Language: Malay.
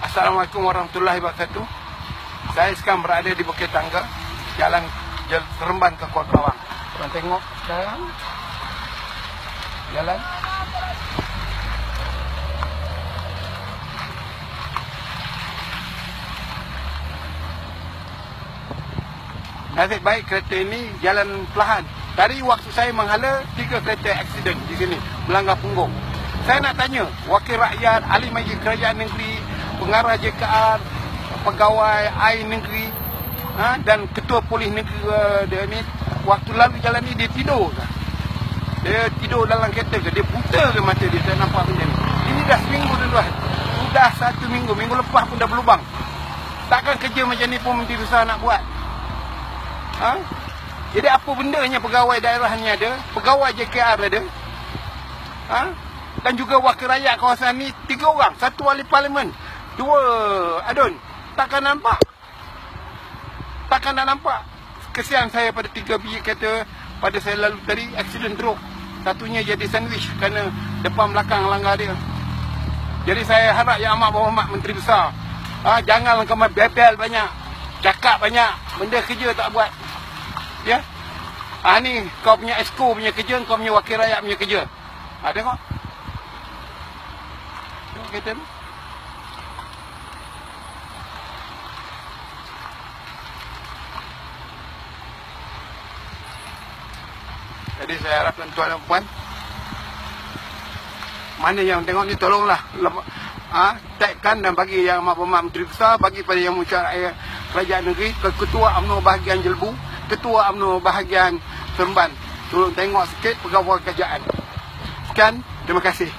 Assalamualaikum warahmatullahi wabarakatuh. Saya sekarang berada di Bukit Tangga, Jalan Seremban ke Kuala Kelawang. Korang tengok sekarang jalan. Nasib baik kereta ini jalan perlahan. Tadi waktu saya menghala, 3 kereta aksiden di sini, melanggar punggung. Saya nak tanya, wakil rakyat, ahli majlis kerajaan negeri, pengarah JKR, pegawai air negeri, dan ketua polis negeri dia ni, waktu lalu jalan ni dia tidur ke? Dia tidur dalam kereta ke? Dia buta ke mata dia? Saya nampak macam ni. Ini dah seminggu tuan-tuan. Sudah 1 minggu. Minggu lepas pun dah berlubang. Takkan kerja macam ni pun Menteri Besar nak buat? Jadi apa bendanya pegawai daerahnya ada, pegawai JKR ada, dan juga wakil rakyat kawasan ni 3 orang, 1 ahli parlimen, 2 adun. Takkan nampak? Takkan nak nampak? Kesian saya pada 3 biji kereta pada saya lalu tadi, aksiden teruk. Satunya jadi sandwich kerana depan belakang langgar dia. Jadi saya harap yang amat berhormat Menteri Besar, jangan kau bebel banyak, cakap banyak, benda kerja tak buat. Ya, ni kau punya esko punya kerja, kau punya wakil rakyat punya kerja. Tengok. Tengok kereta ni. Jadi saya harap tuan-tuan dan puan, mana yang tengok ni tolonglah tagkan dan bagi yang amat berhormat Menteri Besar, bagi pada yang musyawarah kerajaan negeri, ketua UMNO bahagian Jelbu, ketua UMNO bahagian Seremban, tolong tengok sikit pegawai kerajaan. Sekian, terima kasih.